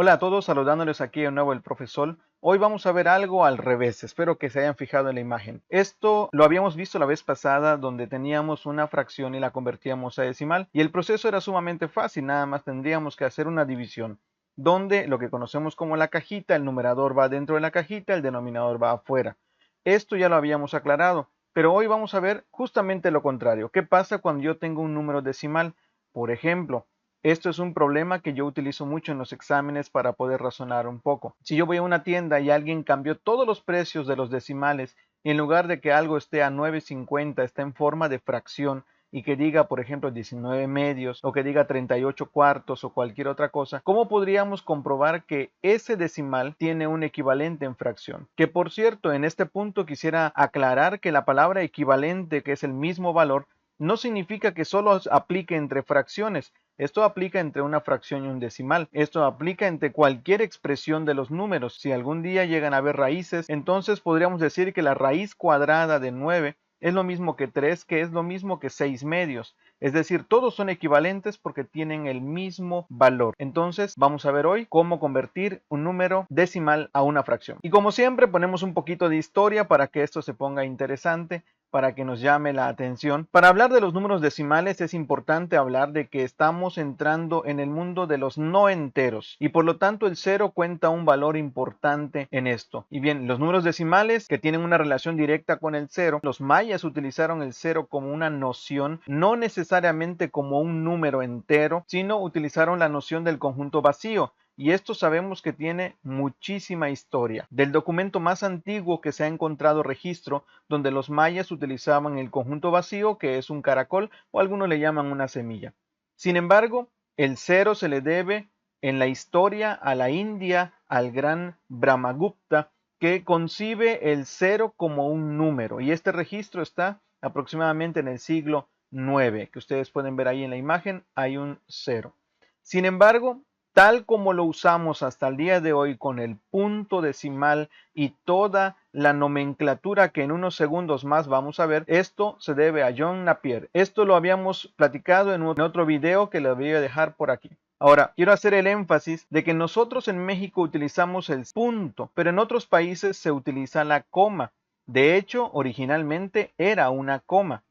Hola a todos, saludándoles aquí de nuevo el profesor. Hoy vamos a ver algo al revés, espero que se hayan fijado en la imagen. Esto lo habíamos visto la vez pasada donde teníamos una fracción y la convertíamos a decimal y el proceso era sumamente fácil, nada más tendríamos que hacer una división donde lo que conocemos como la cajita, el numerador va dentro de la cajita, el denominador va afuera. Esto ya lo habíamos aclarado, pero hoy vamos a ver justamente lo contrario. ¿Qué pasa cuando yo tengo un número decimal? Por ejemplo, esto es un problema que yo utilizo mucho en los exámenes para poder razonar un poco. Si yo voy a una tienda y alguien cambió todos los precios de los decimales y en lugar de que algo esté a 9.50 está en forma de fracción y que diga, por ejemplo, 19 medios o que diga 38 cuartos o cualquier otra cosa, ¿cómo podríamos comprobar que ese decimal tiene un equivalente en fracción? Que por cierto, en este punto quisiera aclarar que la palabra equivalente, que es el mismo valor, no significa que solo aplique entre fracciones. Esto aplica entre una fracción y un decimal. Esto aplica entre cualquier expresión de los números. Si algún día llegan a haber raíces, entonces podríamos decir que la raíz cuadrada de 9 es lo mismo que 3, que es lo mismo que 6 medios. Es decir, todos son equivalentes porque tienen el mismo valor. Entonces, vamos a ver hoy cómo convertir un número decimal a una fracción. Y como siempre, ponemos un poquito de historia para que esto se ponga interesante, para que nos llame la atención. Para hablar de los números decimales es importante hablar de que estamos entrando en el mundo de los no enteros y por lo tanto el cero cuenta un valor importante en esto. Y bien, los números decimales que tienen una relación directa con el cero, los mayas utilizaron el cero como una noción, no necesariamente como un número entero, sino utilizaron la noción del conjunto vacío. Y esto sabemos que tiene muchísima historia. Del documento más antiguo que se ha encontrado registro, donde los mayas utilizaban el conjunto vacío, que es un caracol, o algunos le llaman una semilla. Sin embargo, el cero se le debe en la historia a la India, al gran Brahmagupta, que concibe el cero como un número. Y este registro está aproximadamente en el siglo IX, que ustedes pueden ver ahí en la imagen, hay un cero. Sin embargo, tal como lo usamos hasta el día de hoy con el punto decimal y toda la nomenclatura que en unos segundos más vamos a ver, esto se debe a John Napier. Esto lo habíamos platicado en otro video que lo voy a dejar por aquí. Ahora, quiero hacer el énfasis de que nosotros en México utilizamos el punto, pero en otros países se utiliza la coma. De hecho, originalmente era una coma.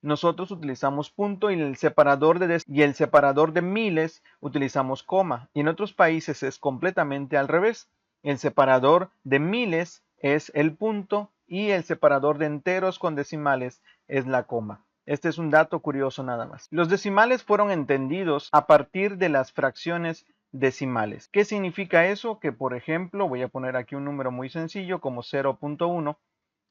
Nosotros utilizamos punto y el separador de miles utilizamos coma. Y en otros países es completamente al revés. El separador de miles es el punto y el separador de enteros con decimales es la coma. Este es un dato curioso nada más. Los decimales fueron entendidos a partir de las fracciones decimales. ¿Qué significa eso? Que por ejemplo, voy a poner aquí un número muy sencillo como 0.1,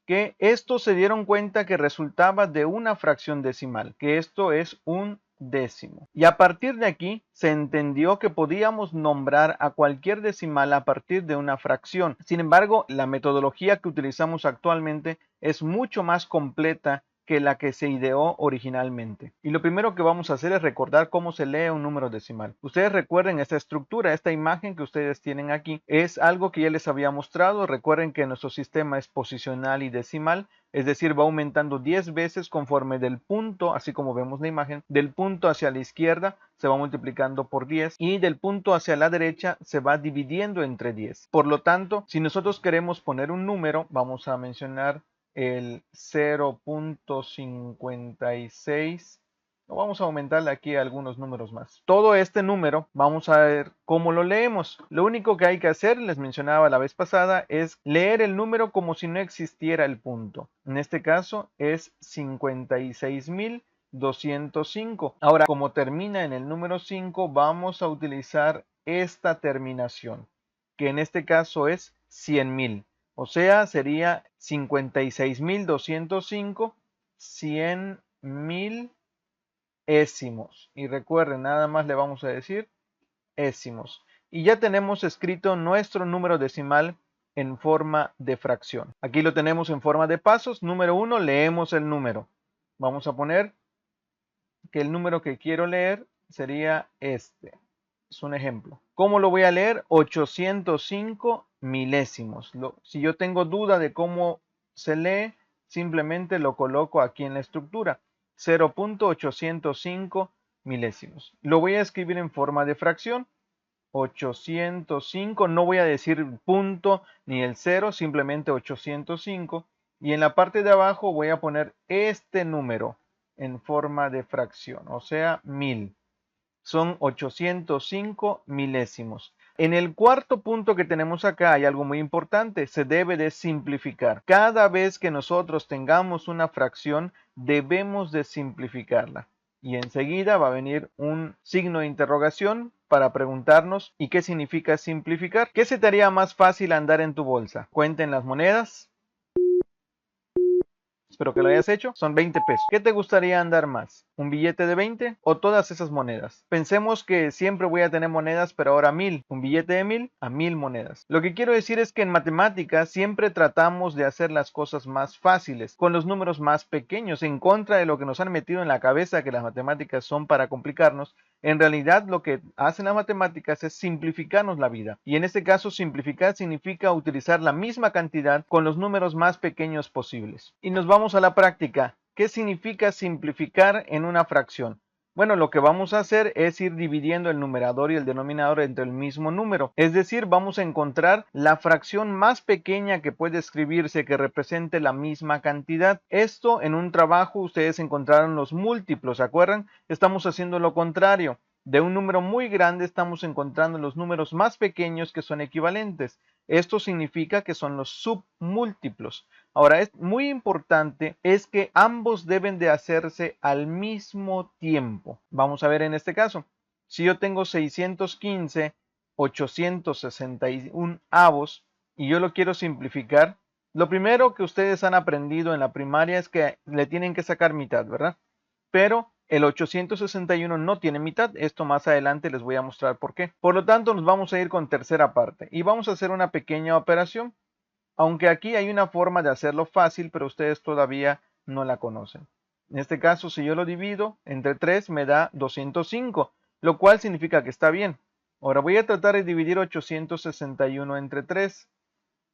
que estos se dieron cuenta que resultaba de una fracción decimal, que esto es un décimo. Y a partir de aquí se entendió que podíamos nombrar a cualquier decimal a partir de una fracción. Sin embargo, la metodología que utilizamos actualmente es mucho más completa que la que se ideó originalmente. Y lo primero que vamos a hacer es recordar cómo se lee un número decimal. Ustedes recuerden esta estructura, esta imagen que ustedes tienen aquí, es algo que ya les había mostrado. Recuerden que nuestro sistema es posicional y decimal, es decir, va aumentando 10 veces conforme del punto, así como vemos la imagen, del punto hacia la izquierda se va multiplicando por 10 y del punto hacia la derecha se va dividiendo entre 10. Por lo tanto, si nosotros queremos poner un número, vamos a mencionar el 0.56, o vamos a aumentarle aquí algunos números más. Todo este número vamos a ver cómo lo leemos. Lo único que hay que hacer, les mencionaba la vez pasada, es leer el número como si no existiera el punto. En este caso es 56.205. Ahora, como termina en el número 5, vamos a utilizar esta terminación, que en este caso es 100.000. O sea, sería 56.205, 100.000 ésimos. Y recuerden, nada más le vamos a decir ésimos. Y ya tenemos escrito nuestro número decimal en forma de fracción. Aquí lo tenemos en forma de pasos. Número 1, leemos el número. Vamos a poner que el número que quiero leer sería este. Es un ejemplo. ¿Cómo lo voy a leer? 805 milésimos. Si yo tengo duda de cómo se lee, simplemente lo coloco aquí en la estructura. 0.805 milésimos. Lo voy a escribir en forma de fracción. 805, no voy a decir punto ni el 0, simplemente 805. Y en la parte de abajo voy a poner este número en forma de fracción, o sea, 1000. Son 805 milésimos. En el cuarto punto que tenemos acá hay algo muy importante, se debe de simplificar. Cada vez que nosotros tengamos una fracción, debemos de simplificarla. Y enseguida va a venir un signo de interrogación para preguntarnos ¿y qué significa simplificar? ¿Qué se te haría más fácil andar en tu bolsa? Cuenten las monedas. Espero que lo hayas hecho. Son 20 pesos. ¿Qué te gustaría andar más? ¿Un billete de 20 o todas esas monedas? Pensemos que siempre voy a tener monedas, pero ahora 1000. Un billete de 1000 a 1000 monedas. Lo que quiero decir es que en matemáticas siempre tratamos de hacer las cosas más fáciles, con los números más pequeños, en contra de lo que nos han metido en la cabeza que las matemáticas son para complicarnos. En realidad lo que hacen las matemáticas es simplificarnos la vida. Y en este caso simplificar significa utilizar la misma cantidad con los números más pequeños posibles. Y nos vamos a la práctica. ¿Qué significa simplificar en una fracción? Bueno, lo que vamos a hacer es ir dividiendo el numerador y el denominador entre el mismo número. Es decir, vamos a encontrar la fracción más pequeña que puede escribirse que represente la misma cantidad. Esto en un trabajo ustedes encontraron los múltiplos, ¿se acuerdan? Estamos haciendo lo contrario. De un número muy grande estamos encontrando los números más pequeños que son equivalentes. Esto significa que son los submúltiplos. Ahora, es muy importante es que ambos deben de hacerse al mismo tiempo. Vamos a ver en este caso. Si yo tengo 615, 861 avos y yo lo quiero simplificar, lo primero que ustedes han aprendido en la primaria es que le tienen que sacar mitad, ¿verdad? Pero el 861 no tiene mitad. Esto más adelante les voy a mostrar por qué. Por lo tanto, nos vamos a ir con tercera parte y vamos a hacer una pequeña operación. Aunque aquí hay una forma de hacerlo fácil, pero ustedes todavía no la conocen. En este caso, si yo lo divido entre 3, me da 205, lo cual significa que está bien. Ahora voy a tratar de dividir 861 entre 3.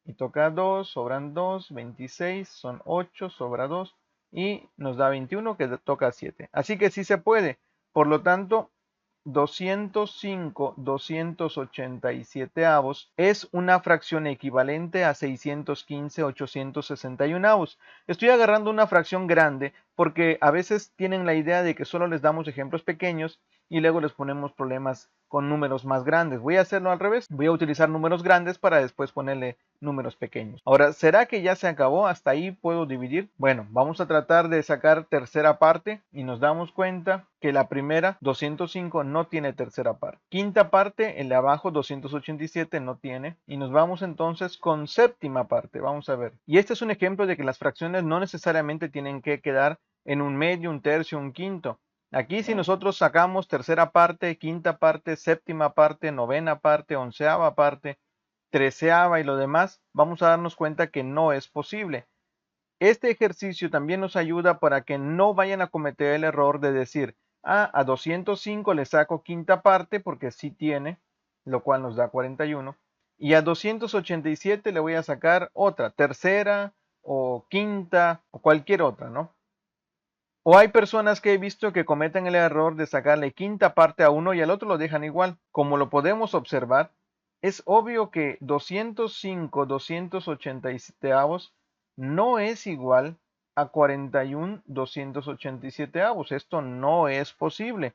Y toca 2, sobran 2, 26, son 8, sobra 2 y nos da 21 que toca 7. Así que sí se puede. Por lo tanto, 205 287 avos es una fracción equivalente a 615 861 avos. Estoy agarrando una fracción grande porque a veces tienen la idea de que solo les damos ejemplos pequeños y luego les ponemos problemas con números más grandes. Voy a hacerlo al revés. Voy a utilizar números grandes para después ponerle números pequeños. Ahora, ¿será que ya se acabó? ¿Hasta ahí puedo dividir? Bueno, vamos a tratar de sacar tercera parte y nos damos cuenta que la primera, 205, no tiene tercera parte. Quinta parte, el de abajo, 287, no tiene. Y nos vamos entonces con séptima parte. Vamos a ver. Y este es un ejemplo de que las fracciones no necesariamente tienen que quedar en un medio, un tercio, un quinto. Aquí si nosotros sacamos tercera parte, quinta parte, séptima parte, novena parte, onceava parte, treceava y lo demás, vamos a darnos cuenta que no es posible. Este ejercicio también nos ayuda para que no vayan a cometer el error de decir, a 205 le saco quinta parte porque sí tiene, lo cual nos da 41, y a 287 le voy a sacar otra, tercera o quinta o cualquier otra, ¿no? O hay personas que he visto que cometen el error de sacarle quinta parte a uno y al otro lo dejan igual. Como lo podemos observar, es obvio que 205 287 avos no es igual a 41 287 avos. Esto no es posible.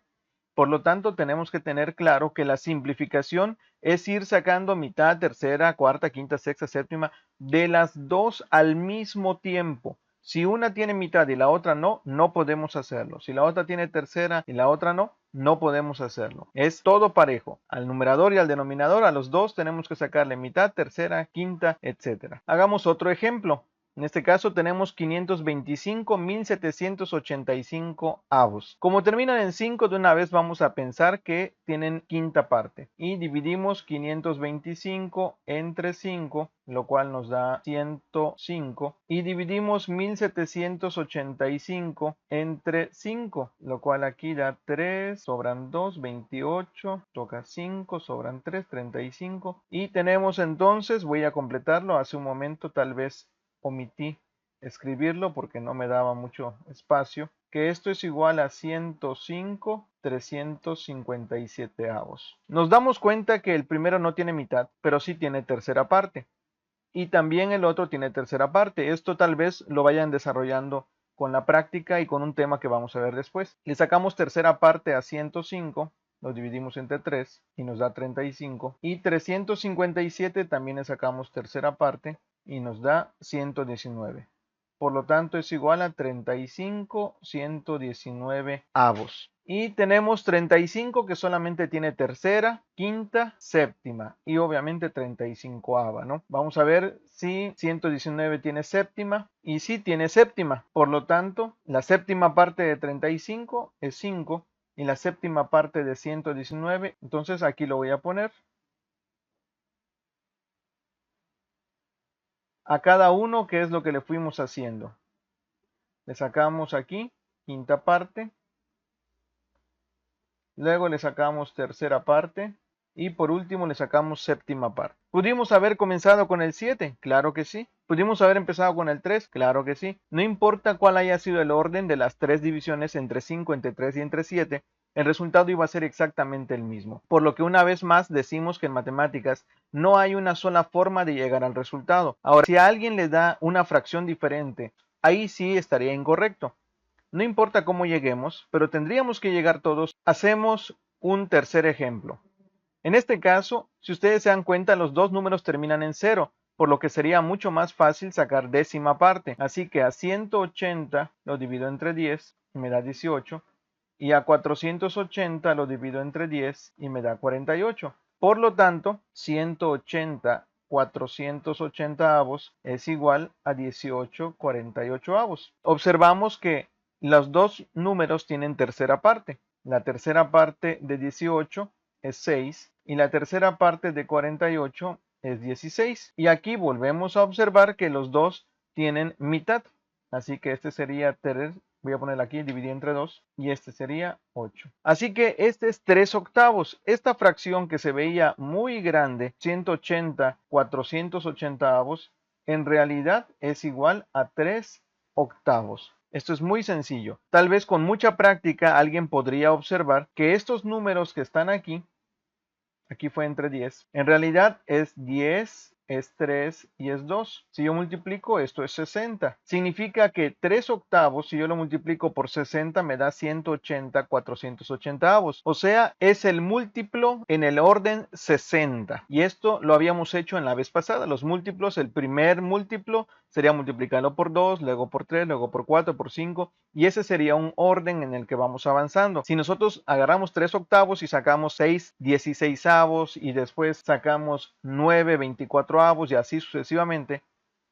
Por lo tanto, tenemos que tener claro que la simplificación es ir sacando mitad, tercera, cuarta, quinta, sexta, séptima de las dos al mismo tiempo. Si una tiene mitad y la otra no, no podemos hacerlo. Si la otra tiene tercera y la otra no, no podemos hacerlo. Es todo parejo. Al numerador y al denominador, a los dos tenemos que sacarle mitad, tercera, quinta, etc. Hagamos otro ejemplo. En este caso tenemos 525.785 avos. Como terminan en 5, de una vez vamos a pensar que tienen quinta parte. Y dividimos 525 entre 5, lo cual nos da 105. Y dividimos 1785 entre 5, lo cual aquí da 3, sobran 2, 28, toca 5, sobran 3, 35. Y tenemos entonces, voy a completarlo, hace un momento tal vez omití escribirlo porque no me daba mucho espacio, que esto es igual a 105 357 avos. Nos damos cuenta que el primero no tiene mitad, pero sí tiene tercera parte. Y también el otro tiene tercera parte. Esto tal vez lo vayan desarrollando con la práctica y con un tema que vamos a ver después. Le sacamos tercera parte a 105, lo dividimos entre 3 y nos da 35. Y 357 también le sacamos tercera parte y nos da 119. Por lo tanto es igual a 35,119 avos. Y tenemos 35 que solamente tiene tercera, quinta, séptima y obviamente 35ava, ¿no? Vamos a ver si 119 tiene séptima y sí tiene séptima. Por lo tanto, la séptima parte de 35 es 5 y la séptima parte de 119, entonces aquí lo voy a poner. A cada uno, ¿qué es lo que le fuimos haciendo? Le sacamos aquí quinta parte. Luego le sacamos tercera parte. Y por último le sacamos séptima parte. ¿Pudimos haber comenzado con el 7? Claro que sí. ¿Pudimos haber empezado con el 3? Claro que sí. No importa cuál haya sido el orden de las tres divisiones entre 5, entre 3 y entre 7, el resultado iba a ser exactamente el mismo. Por lo que una vez más decimos que en matemáticas no hay una sola forma de llegar al resultado. Ahora, si a alguien le da una fracción diferente, ahí sí estaría incorrecto. No importa cómo lleguemos, pero tendríamos que llegar todos. Hacemos un tercer ejemplo. En este caso, si ustedes se dan cuenta, los dos números terminan en 0, por lo que sería mucho más fácil sacar décima parte. Así que a 180 lo divido entre 10 y me da 18. Y a 480 lo divido entre 10 y me da 48. Por lo tanto, 180 480 avos es igual a 18,48 avos. Observamos que los dos números tienen tercera parte. La tercera parte de 18 es 6 y la tercera parte de 48 es 16. Y aquí volvemos a observar que los dos tienen mitad. Así que este sería 3. Voy a poner aquí, dividir entre 2 y este sería 8. Así que este es 3 octavos. Esta fracción que se veía muy grande, 180, 480 avos, en realidad es igual a 3 octavos. Esto es muy sencillo. Tal vez con mucha práctica alguien podría observar que estos números que están aquí fue entre 10, en realidad es 10, es 3 y es 2. Si yo multiplico, esto es 60. Significa que 3 octavos, si yo lo multiplico por 60, me da 180, 480 avos. O sea, es el múltiplo en el orden 60. Y esto lo habíamos hecho en la vez pasada. Los múltiplos, el primer múltiplo sería multiplicarlo por 2, luego por 3, luego por 4, por 5. Y ese sería un orden en el que vamos avanzando. Si nosotros agarramos 3 octavos y sacamos 6, 16 avos y después sacamos 9, 24 avos y así sucesivamente,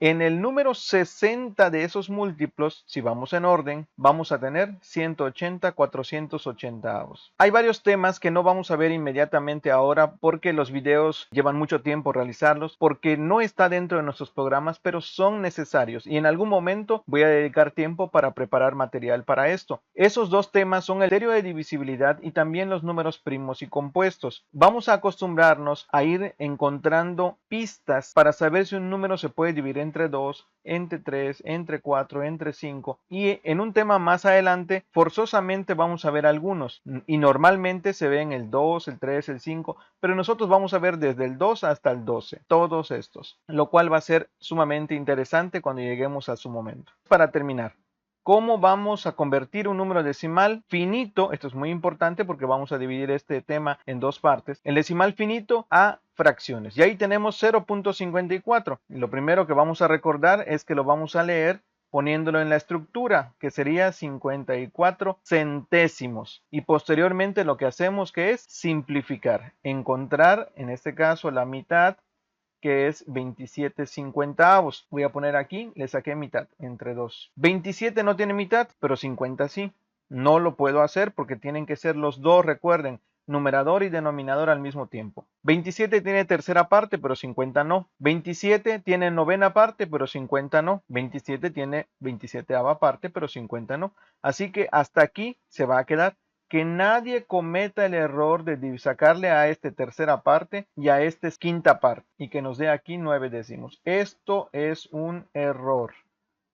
en el número 60 de esos múltiplos, si vamos en orden, vamos a tener 180, 480 avos. Hay varios temas que no vamos a ver inmediatamente ahora porque los videos llevan mucho tiempo realizarlos, porque no está dentro de nuestros programas, pero son necesarios y en algún momento voy a dedicar tiempo para preparar material para esto. Esos dos temas son el criterio de divisibilidad y también los números primos y compuestos. Vamos a acostumbrarnos a ir encontrando pistas para saber si un número se puede dividir entre 2, entre 3, entre 4, entre 5 y en un tema más adelante forzosamente vamos a ver algunos y normalmente se ven el 2, el 3, el 5, pero nosotros vamos a ver desde el 2 hasta el 12, todos estos, lo cual va a ser sumamente interesante cuando lleguemos a su momento. Para terminar, ¿cómo vamos a convertir un número decimal finito? Esto es muy importante porque vamos a dividir este tema en dos partes. El decimal finito a fracciones. Y ahí tenemos 0.54. Y lo primero que vamos a recordar es que lo vamos a leer poniéndolo en la estructura, que sería 54 centésimos. Y posteriormente lo que hacemos que es simplificar. Encontrar, en este caso, la mitad, que es 27 cincuentaavos. Voy a poner aquí, le saqué mitad entre 2. 27 no tiene mitad, pero 50 sí. No lo puedo hacer porque tienen que ser los dos, recuerden, numerador y denominador al mismo tiempo. 27 tiene tercera parte, pero 50 no. 27 tiene novena parte, pero 50 no. 27 tiene 27ava parte, pero 50 no. Así que hasta aquí se va a quedar. Que nadie cometa el error de sacarle a este tercera parte y a este quinta parte y que nos dé aquí 9 décimos. Esto es un error.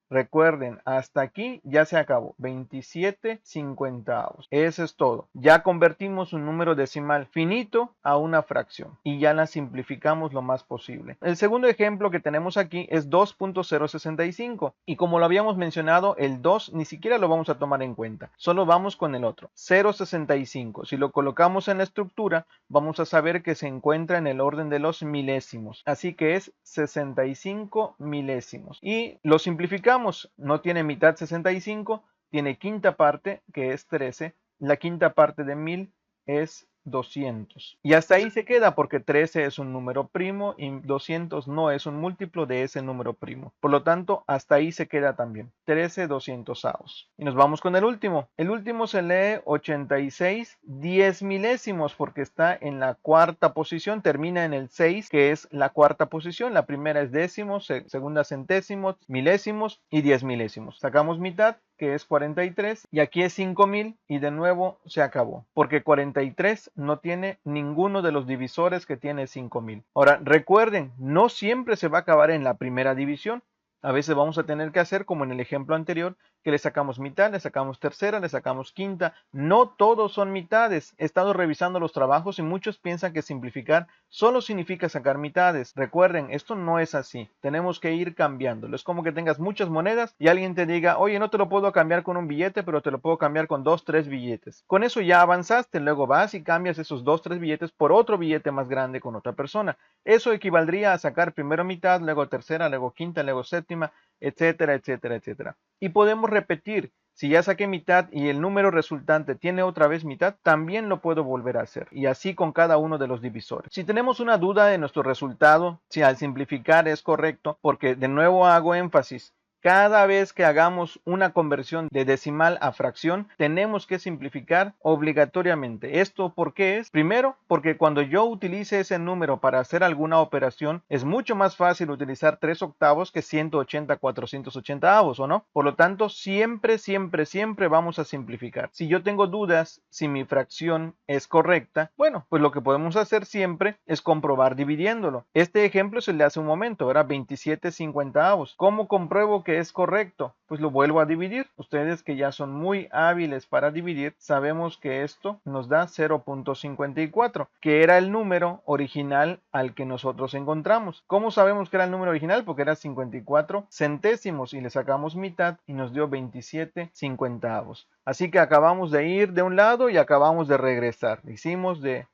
Recuerden, hasta aquí ya se acabó, 27 cincuentavos. Eso es todo. Ya convertimos un número decimal finito a una fracción y ya la simplificamos lo más posible. El segundo ejemplo que tenemos aquí es 2.065 y como lo habíamos mencionado, el 2 ni siquiera lo vamos a tomar en cuenta, solo vamos con el otro, 0.65. Si lo colocamos en la estructura, vamos a saber que se encuentra en el orden de los milésimos, así que es 65 milésimos. Y lo simplificamos, no tiene mitad 65, tiene quinta parte, que es 13, la quinta parte de 1000 es 200. Y hasta ahí se queda porque 13 es un número primo y 200 no es un múltiplo de ese número primo. Por lo tanto, hasta ahí se queda también. 13 200avos. Y nos vamos con el último. El último se lee 86 10 milésimos porque está en la cuarta posición. Termina en el 6, que es la cuarta posición. La primera es décimos, segunda centésimos, milésimos y 10 milésimos. Sacamos mitad, que es 43, y aquí es 5000 y de nuevo se acabó, porque 43 no tiene ninguno de los divisores que tiene 5000. Ahora recuerden, no siempre se va a acabar en la primera división. A veces vamos a tener que hacer como en el ejemplo anterior, que le sacamos mitad, le sacamos tercera, le sacamos quinta. No todos son mitades. He estado revisando los trabajos y muchos piensan que simplificar solo significa sacar mitades. Recuerden, esto no es así. Tenemos que ir cambiándolo. Es como que tengas muchas monedas y alguien te diga, oye, no te lo puedo cambiar con un billete, pero te lo puedo cambiar con 2, 3 billetes. Con eso ya avanzaste. Luego vas y cambias esos 2, 3 billetes por otro billete más grande con otra persona. Eso equivaldría a sacar primero mitad, luego tercera, luego quinta, luego séptima, etcétera, etcétera, etcétera. Y podemos repetir. Si ya saqué mitad y el número resultante tiene otra vez mitad, también lo puedo volver a hacer. Y así con cada uno de los divisores. Si tenemos una duda de nuestro resultado, si al simplificar es correcto, porque de nuevo hago énfasis, cada vez que hagamos una conversión de decimal a fracción, tenemos que simplificar obligatoriamente. ¿Esto por qué es? Primero, porque cuando yo utilice ese número para hacer alguna operación, es mucho más fácil utilizar 3 octavos que 180 480avos, ¿o no? Por lo tanto, siempre, siempre, siempre vamos a simplificar. Si yo tengo dudas si mi fracción es correcta, bueno, pues lo que podemos hacer siempre es comprobar dividiéndolo. Este ejemplo es el de hace un momento, era 27 cincuentavos. ¿Cómo compruebo que es correcto? Pues lo vuelvo a dividir. Ustedes que ya son muy hábiles para dividir, sabemos que esto nos da 0.54, que era el número original al que nosotros encontramos. ¿Cómo sabemos que era el número original? Porque era 54 centésimos y le sacamos mitad y nos dio 27 cincuentavos. Así que acabamos de ir de un lado y acabamos de regresar.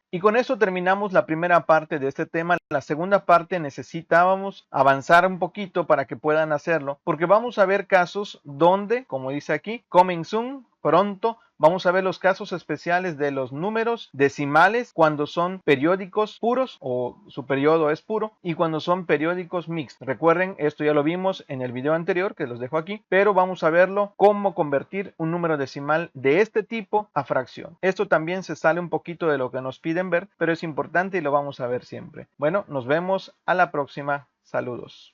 Y con eso terminamos la primera parte de este tema. La segunda parte necesitábamos avanzar un poquito para que puedan hacerlo, porque vamos a ver casos donde, como dice aquí, coming soon, pronto, vamos a ver los casos especiales de los números decimales cuando son periódicos puros o su periodo es puro y cuando son periódicos mixtos. Recuerden, esto ya lo vimos en el video anterior que los dejo aquí, pero vamos a verlo cómo convertir un número decimal de este tipo a fracción. Esto también se sale un poquito de lo que nos piden ver, pero es importante y lo vamos a ver siempre. Bueno, nos vemos a la próxima. Saludos.